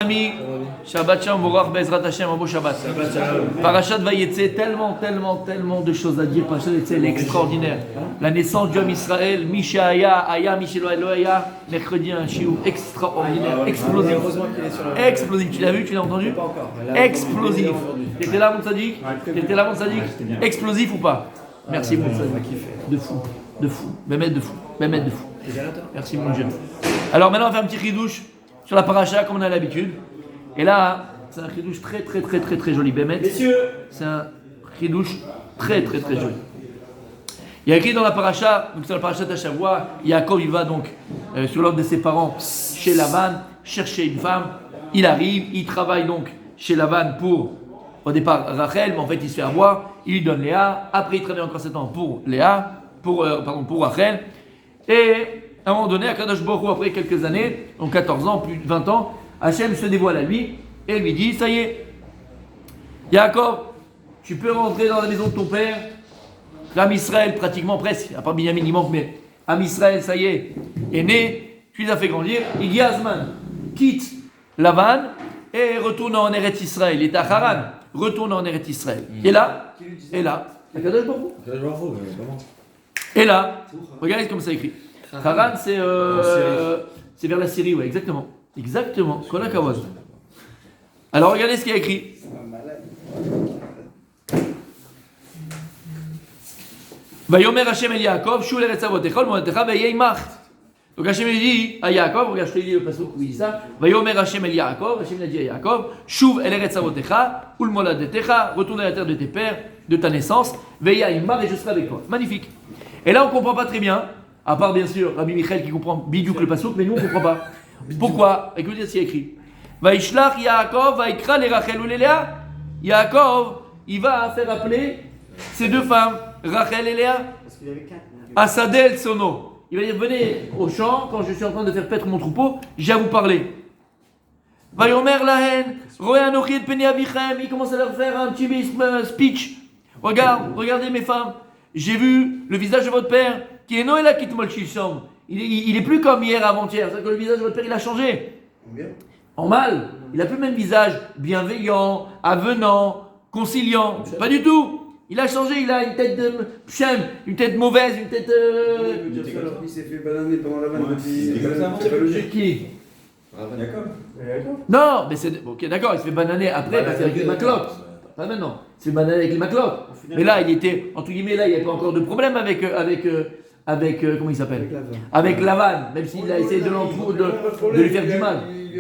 Amis, Shabbat Shalom, Borach Bezrat Hashem, un beau Shabbat. Parashat Vayetze, tellement de choses à dire. Parashat Vayetze, elle est extraordinaire. La naissance du homme Israël, Mishaya, Aya, Misheloaya, mercredi, un shiur extraordinaire, explosif. Explosif, tu l'as vu, tu l'as entendu? Explosif. T'étais là, mon Tzadik? Explosif ou pas? Merci, mon Tzadik. De fou. Bémet de fou. Merci, mon Dieu. Alors maintenant, on va faire un petit ridouche sur la paracha comme on a l'habitude. Et là, c'est un chidouche très joli. Bémet, messieurs, c'est un chidouche très joli. Il y a écrit dans la paracha, donc c'est la paracha d'Ashavua, Yaakov il va donc sur l'ordre de ses parents chez Lavan chercher une femme. Il arrive, il travaille donc chez Lavan pour au départ Rachel, mais en fait il se fait avoir. Il lui donne Léa. Après il travaille encore 7 ans pour pour Rachel. Et à un moment donné, à Kadosh Baruch Hu, après quelques années, donc 14 ans, plus de 20 ans, Hachem se dévoile à lui et lui dit, ça y est, Yaakov, tu peux rentrer dans la maison de ton père. L'âme Israël, pratiquement presque, à part Binyamin, il manque, mais Am Israël, ça y est né, tu les as fait grandir. Il Azman quitte Lavan et retourne en Eretz Israël. Il est à Haran, retourne en Eretz Israël. Et là, à Kadosh Baruch Hu. Et là, regardez comme ça écrit. Haran, c'est vers la Syrie, ouais, exactement. Kol hakavod. Alors regardez ce qu'il y a écrit. Vayomer Hashem el Yaakov, shul eretz avotecha, moletecha veyeimach. Donc Hashem lui dit à Yaakov, regarde, je te lis le passage où il dit ça. Vayomer Hashem el Yaakov, Hashem l'a dit à Yaakov, shuv el eretz avotecha, ul moladetecha, retourne à la terre de tes pères, de ta naissance, veyeimach, et je serai avec toi. Magnifique. Et là on comprend pas très bien. À part bien sûr Rabbi Michael qui comprend bidiouk le passouk, mais nous on ne comprend pas. Pourquoi? Écoutez ce qu'il y a écrit. Vaishlach Yaakov, Vaikra le Rachel ou Léa. Yaakov, il va faire appeler ces deux femmes, Rachel et Léa, Asadel Sono. Il va dire venez au champ quand je suis en train de faire paître mon troupeau, j'ai à vous parler. Vayomer Lahen, Roé Anochi et Peni Avichem. Il commence à leur faire un petit speech. Regardez mes femmes, j'ai vu le visage de votre père. Qui est Noël qui il est plus comme hier avant-hier. C'est que le visage de votre père il a changé. En mal. Il a plus le même visage bienveillant, avenant, conciliant. Pas du tout. Il a changé. Il a une tête de pshem, une tête mauvaise, une tête. Il s'est fait bananer pendant la vanne. C'est pas logique. Qui? Jacob. Non, mais c'est ok, d'accord. Il se fait bananer après parce avec les maclotes. Pas maintenant. C'est banané avec les maclotes. Mais là, il était entre guillemets là, il n'y avait pas encore de problème avec comment il s'appelle? Avec Lavan, même s'il a essayé de lui faire du mal. Il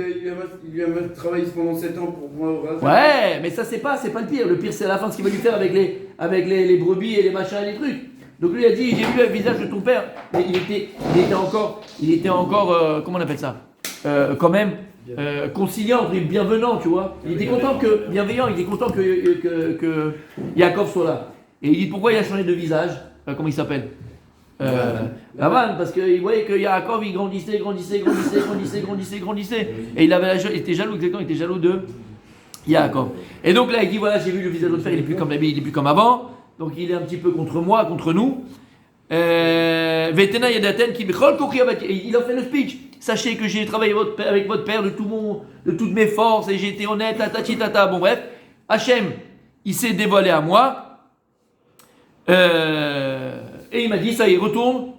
lui a travaillé pendant 7 ans pour pouvoir raser. Ouais, mais ça c'est pas le pire. Le pire c'est à la fin ce qu'il va lui faire avec les brebis et les machins et les trucs. Donc lui a dit j'ai vu le visage de ton père, mais il était encore comment on appelle ça? Quand même conciliant, bienvenant, tu vois. Il était content que Yaakov soit là. Et il dit pourquoi il a changé de visage? Comment il s'appelle? Lavan, parce qu'il voyait que Yaakov il grandissait. Et il était jaloux, exactement, il était jaloux de Yaakov. Et donc là il dit voilà, j'ai vu le visage de votre père, il est plus comme l'habit, il est plus comme avant. Donc il est un petit peu contre moi, contre nous. Vetena Yadaten qui il a fait le speech. Sachez que j'ai travaillé avec votre père de toutes mes forces et j'ai été honnête, tata. Bon bref, Hachem, il s'est dévoilé à moi. Et il m'a dit, ça y est, retourne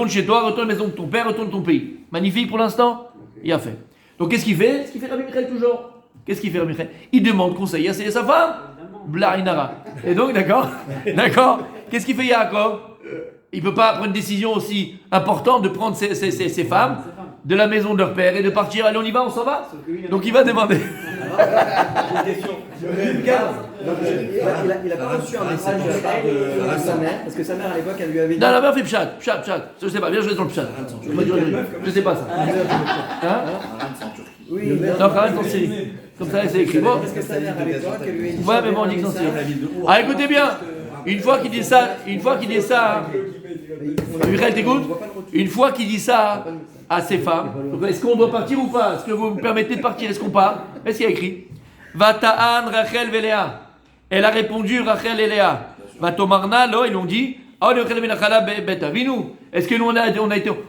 chez toi, retourne à la maison de ton père, retourne ton pays. Magnifique pour l'instant, il a fait. Donc qu'est-ce qu'il fait? Ce qu'il fait Rabbi Michael toujours. Qu'est-ce qu'il fait Rabbi Michael? Il demande conseil à sa femme. Blainara. Et donc, d'accord. Qu'est-ce qu'il fait Yaakov? Il ne peut pas prendre une décision aussi importante de prendre ses femmes de la maison de leur père et de partir. Allez, on y va, on s'en va. Donc il va demander. Une question. Il n'a pas reçu un message de sa mère, parce que sa mère à l'époque elle lui avait dit. Non, la mère fait pchat. Je sais pas, viens jouer dans le pchat. Je sais pas ça. Hein? Oui, non, quand même, c'est comme ça, c'est écrit. Bon. Parce que sa mère à l'époque elle lui a dit. Ouais, mais bon, on dit que c'est. Ah, écoutez bien. Une fois qu'il dit ça, Michael, t'écoutes? Une fois qu'il dit ça à ses femmes, est-ce qu'on doit partir ou pas? Est-ce que vous me permettez de partir? Est-ce qu'on part? Est-ce qu'il y a écrit? Vata'an Rachel veléa. Elle a répondu Rachel et Léa. Vatomarna, là, ils l'ont dit. Est-ce que nous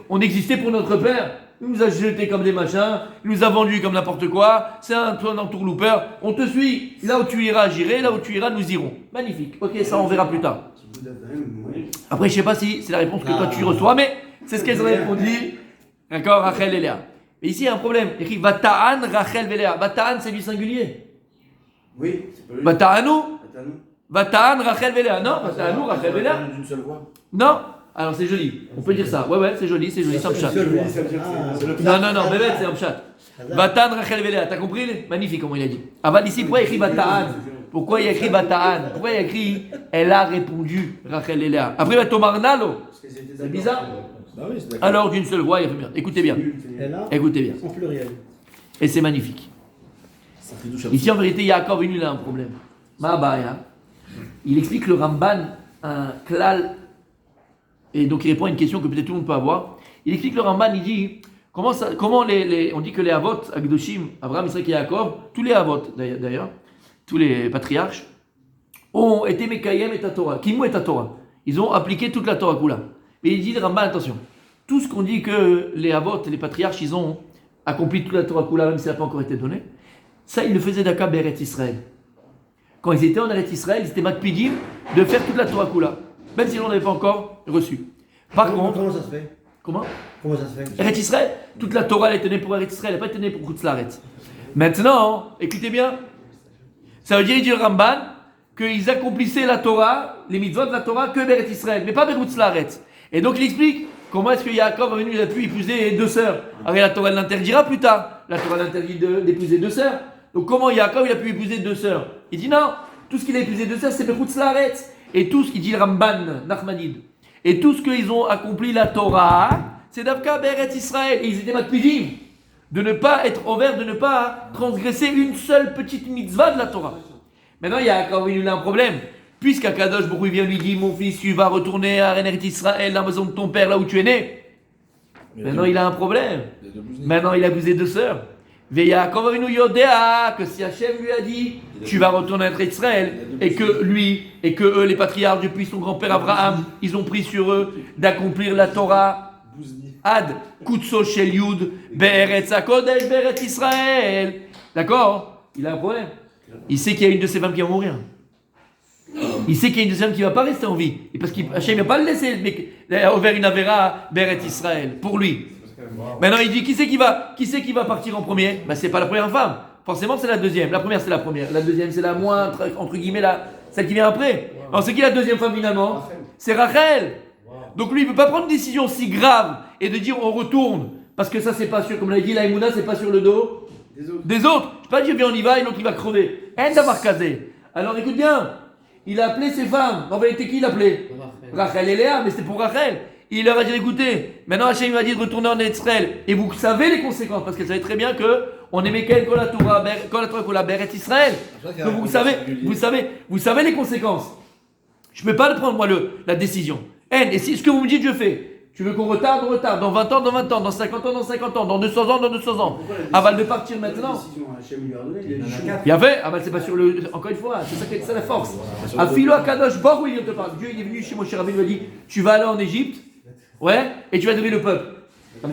on existait pour notre père? il nous a jetés comme des machins, il nous a vendus comme n'importe quoi, c'est un entourloupeur, on te suit, là où tu iras, j'irai, là où tu iras, nous irons. Magnifique, ok, ça on verra plus tard. Après, je sais pas si c'est la réponse que toi tu reçois, mais c'est ce qu'elles ont répondu. D'accord, Rachel et Léa. Mais ici, il y a un problème. Il écrit Vata'an, Rachel et Léa. Vata'an, c'est du singulier. Oui, c'est pas lui. Vata'anu, Attends. Vata'an, Rachel et Léa. Non, Vata'anu, Rachel et Léa. D'une seule voix. Non. Alors c'est joli. On peut dire ça. Ouais, c'est joli, c'est un chat. Non, bébé, c'est un chat. Vatan, Rachel et Léa. T'as compris? Magnifique, comment il a dit. Aval ici, pourquoi il écrit Vata'an? Pourquoi il a écrit Vata'an? Pourquoi il a écrit elle a répondu, Rachel et Léa? Après, il va tomar nalo. C'est bizarre. Bah oui, c'est d'accord. Alors d'une seule voix, il fait bien. Écoutez bien. Et là, Écoutez bien. en pluriel. Et c'est magnifique. Ici, en vérité, Yaakov, il a un problème. Ma'abaya. Il explique le Ramban, un klal, et donc il répond à une question que peut-être tout le monde peut avoir. Il explique le Ramban, il dit comment on dit que les Avot, Agdoshim, Abraham, Isaac et Yaakov, tous les Avot d'ailleurs, tous les patriarches, ont été Mekayem et Torah, Kimou et Torah. Ils ont appliqué toute la Torah Kula. Mais il dit le Ramban, attention, tout ce qu'on dit que les Avot, les patriarches, ils ont accompli toute la Torah Kula, même si ça n'a pas encore été donné, ça ils le faisaient d'Aka Beret Israël. Quand ils étaient en Eretz Israël, ils étaient makpidim de faire toute la Torah Kula, même si on n'avait pas encore reçu. Par contre, Comment ça se fait? comment Ça se fait? Eretz Israël, toute la Torah elle était née pour Eretz Israël, elle n'a pas été née pour Chutz Laaretz. Maintenant, écoutez bien, ça veut dire, il dit le Ramban, qu'ils accomplissaient la Torah, les mitzvot de la Torah, que Eretz Israël, mais pas Chutz Laaretz. Et donc il explique comment est-ce que Yaakov il a pu épouser deux sœurs. Alors la Torah l'interdira plus tard. La Torah l'interdit d'épouser deux sœurs. Donc comment Yaakov il a pu épouser deux sœurs? Il dit non, tout ce qu'il a épousé de ça c'est Bechutz Laaretz. Et tout ce qu'il dit le Ramban, Nachmanide, et tout ce qu'ils ont accompli la Torah, c'est Davka Beret Israël. Et ils étaient makpidim de ne pas être ouvert, de ne pas transgresser une seule petite mitzvah de la Torah. Maintenant Yaakov il a un problème. Puisqu'Akadosh Baruch Hu vient lui dire mon fils tu vas retourner à Eretz Israël, la maison de ton père là où tu es né. Maintenant il a un problème. Maintenant il a abusé deux sœurs. Yaakov Avinu Yodea que si Hachem lui a dit tu vas retourner à Israël et que lui et que eux les patriarches depuis son grand-père Abraham ils ont pris sur eux d'accomplir la Torah Ad Kutso Shel Yud Be'eretz HaKodesh Be'eretz Israël. D'accord? Il a un problème. Il sait qu'il y a une de ses femmes qui va mourir. Il sait qu'il y a une de ses femmes qui ne va pas rester en vie. Et parce qu'Hachem ne va pas le laisser ouvert une Avera Be'eretz Israël pour lui. Maintenant il dit qui c'est qui va partir en premier? Ben, c'est pas la première femme. Forcément c'est la deuxième. La première c'est la première. La deuxième c'est la moins entre guillemets celle qui vient après. Alors c'est qui la deuxième femme finalement? C'est Rachel. Donc lui il ne peut pas prendre une décision si grave et de dire on retourne parce que ça c'est pas sûr. Comme l'a dit la Emouna c'est pas sur le dos des autres. Je ne peux pas dire bien on y va et l'autre il va crever. En d'avoir casé. Alors écoute bien. Il a appelé ses femmes. En vérité qui il a appelé? Rachel et Léa, mais c'était pour Rachel. Il leur a dit écoutez, maintenant Hachem m'a dit de retourner en Israël. Et vous savez les conséquences, parce qu'elle savait très bien qu'on aimait qu'elle quand la Torah Beret Israël. Donc vous savez les conséquences. Je ne peux pas prendre moi la décision. Et si ce que vous me dites, je fais. Tu veux qu'on retarde, on retarde. Dans 20 ans, dans 20 ans. Dans 50 ans, dans 50 ans. Dans 200 ans, dans 200 ans. Aval de partir maintenant. Bien fait. Aval, c'est pas sur le. Encore une fois, c'est ça la force. Afilo Akadosh Baruch Hu, il te parle. Dieu, il est venu chez Moshe Rabbeinu, il lui a dit tu vas aller en Égypte. Ouais, et tu vas devenir le peuple. Rav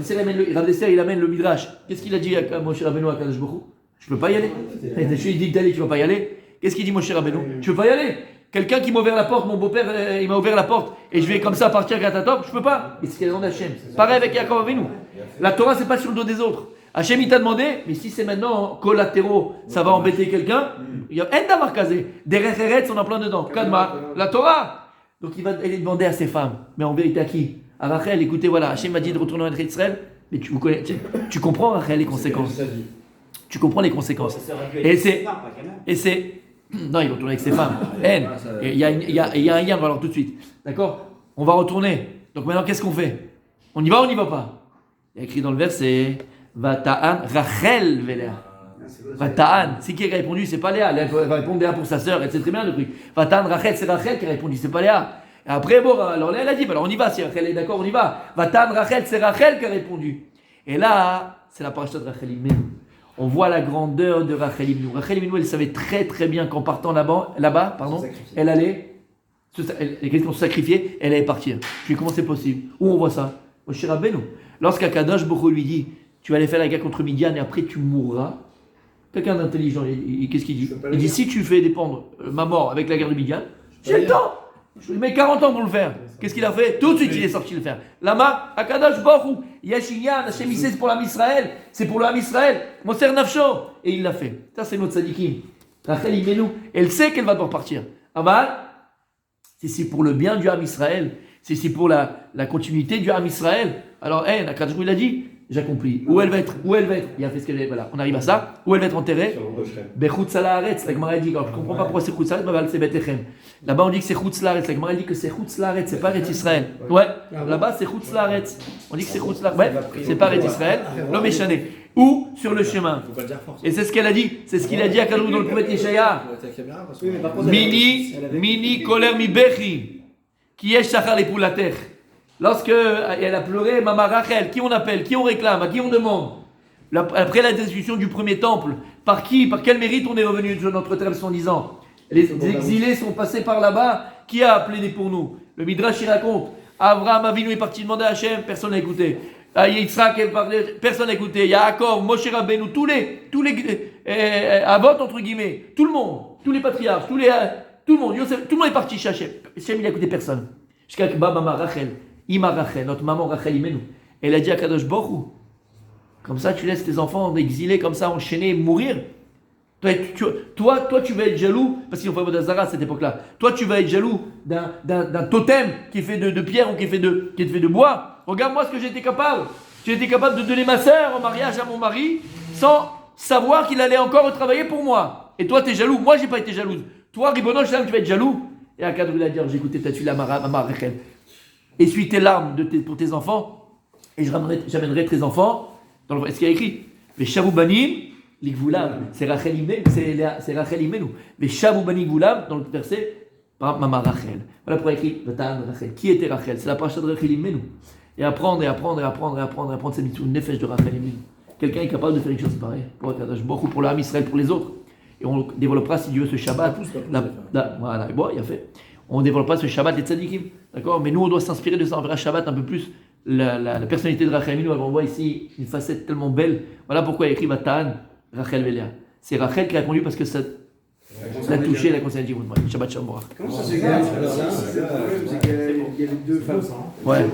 Desser, il amène le Midrash. Qu'est-ce qu'il a dit à Moshe Rabbeinu à Kadosh Baruch Hu? Je peux pas y aller. Il dit d'aller, tu vas pas y aller. Qu'est-ce qu'il dit Moshe Rabbeinu? Tu peux pas y aller. Quelqu'un qui m'a ouvert la porte, mon beau-père, il m'a ouvert la porte et je vais comme ça partir à Gatatop, je peux pas. Et c'est ce qu'il a demandé à Hachem. Pareil avec Yaakov Avinu. La Torah c'est pas sur le dos des autres. Hachem il t'a demandé, mais si c'est maintenant collatéraux, ça va embêter quelqu'un. Il y a un d'avoir casé. Des Eretz, on en plein dedans. Kadma, la Torah. Donc il va aller demander à ses femmes. Mais en vérité à qui? À Rachel, écoutez, voilà, Hachem m'a dit de retourner en Israël. Mais tu comprends Rachel les conséquences. Tu comprends les conséquences. Et c'est. Non, il va retourner avec ses femmes. Il y a un lien, on va alors tout de suite. D'accord? On va retourner. Donc maintenant, qu'est-ce qu'on fait? On y va ou on n'y va pas? Il y a écrit dans le verset Vata'an Rachel Véléa. Vata'an. C'est qui a répondu? C'est pas Léa. Léa va répondre Léa pour sa sœur. Elle sait très bien le truc. Vata'an Rachel, c'est Rachel qui a répondu. C'est pas Léa. Et après, bon, alors Léa, elle a dit alors on y va. Si Rachel est d'accord, on y va. Vata'an Rachel, c'est Rachel qui a répondu. Et là, c'est la paracha de Rachel Imenu. On voit la grandeur de Rachel Imenu. Rachel Imenu, elle savait très très bien qu'en partant là-bas, elle allait, les questions se sacrifier, elle allait partir. Je dis comment c'est possible? Où on voit ça? Moshe Rabbeinu. Lorsqu'Akadosh Baruch Hu lui dit, tu vas aller faire la guerre contre Midian et après tu mourras. Quelqu'un d'intelligent, qu'est-ce qu'il dit? Il dit, si tu fais dépendre ma mort avec la guerre de Midian, j'ai le temps. Je lui mets 40 ans pour le faire. Qu'est-ce qu'il a fait? Tout de suite, il est sorti le faire. Lama, Akadosh Baruch Hu, Yashinyan, Hashem c'est pour l'âme Israël. C'est pour l'âme Israël. Moser Nafsho. Et il l'a fait. Ça, c'est notre tzadikim. Rachel Imenu. Elle sait qu'elle va devoir partir. Aval, c'est pour le bien du âme Israël. C'est pour la continuité du âme Israël. Alors, Akadosh Baruch Hu, il a dit, j'ai compris. Où elle va être? Il a fait ce qu'elle voilà. On arrive à ça. Où elle va être enterrée? Bechutz Laaretz. La Gemara dit, je ne comprends pas pourquoi c'est Chutz Laaretz, mais c'est Betlechem. Là-bas, on dit que c'est Chutz Laaretz. La Gemara dit que c'est Chutz Laaretz, c'est pas Eretz Israël. Ouais, là-bas, c'est Chutz Laaretz. On dit que c'est Chutz Laaretz. Ouais, c'est pas Eretz Israël. L'homme est chané. Ou sur le chemin. Et c'est ce qu'elle a dit. C'est ce qu'il a dit à Kadosh dans le prophète Yeshaya. Mini koler mi bechi. Qui est shachar les poulater. Lorsque elle a pleuré, Maman Rachel, qui on appelle, qui on réclame, à qui on demande? Après la destruction du premier temple, par qui, par quel mérite on est revenu de notre terre en disant les exilés sont passés par là-bas, qui a appelé pour nous? Le Midrash il raconte, Abraham Avinu est parti demander à Hachem, personne n'a écouté. Yitzhak est parti, personne n'a écouté. Yaakov, Moshe Rabbeinu, tous les Avot entre guillemets, tout le monde, tous les patriarches, tout le monde, Yosef, tout le monde est parti chez Hachem. Hachem il n'a écouté personne. Jusqu'à Maman Rachel. Ima Rachel, notre maman Rachel Imenu, elle a dit à Kadosh Baruch Hu, comme ça tu laisses tes enfants exilés, comme ça enchaînés, mourir. Toi, tu vas être jaloux, parce qu'ils ont fait Vodazara à cette époque-là. Toi, tu vas être jaloux d'un totem qui est fait de pierre ou qui est fait de bois. Regarde-moi ce que j'ai été capable. J'ai été capable de donner ma sœur en mariage à mon mari sans savoir qu'il allait encore travailler pour moi. Et toi, tu es jaloux. Moi, j'ai pas été jalouse. Toi, Ribono, je sais que tu vas être jaloux. Et à Kadosh, il a dit, j'ai écouté ta tuile à Maman Rachel. Essuie tes larmes pour tes enfants, et j'amènerai tes enfants. Est-ce qu'il y a écrit? Les Shavu Banim, l'Igvulav, c'est Rachel Imenu. Les Shavu Banim Igvulav, dans le verset, par Maman Rachel. Voilà pourquoi il y a écrit Vatan Rachel. Qui était Rachel? C'est la paracha de Rachel Imenu. Et apprendre, c'est une nefesh de Rachel Imenu. Quelqu'un est capable de faire quelque chose pareil pour Akadosh Baruch Hu, pour l'âme Israël, pour les autres. Et on développera, si Dieu veut, ce Shabbat. Voilà, bon, il a fait. On ne développe pas ce Shabbat les tzadikim, d'accord? Mais nous, on doit s'inspirer de ça. On verra Shabbat un peu plus la personnalité de Rachel Imenu. On voit ici une facette tellement belle. Voilà pourquoi il écrit Vatan, Rachel Velia. C'est Rachel qui a répondu parce que ça l'a touché, la concerne Shabbat Shalom. Comment ça se fait? Le problème, c'est qu'il y a les deux femmes. Ouais.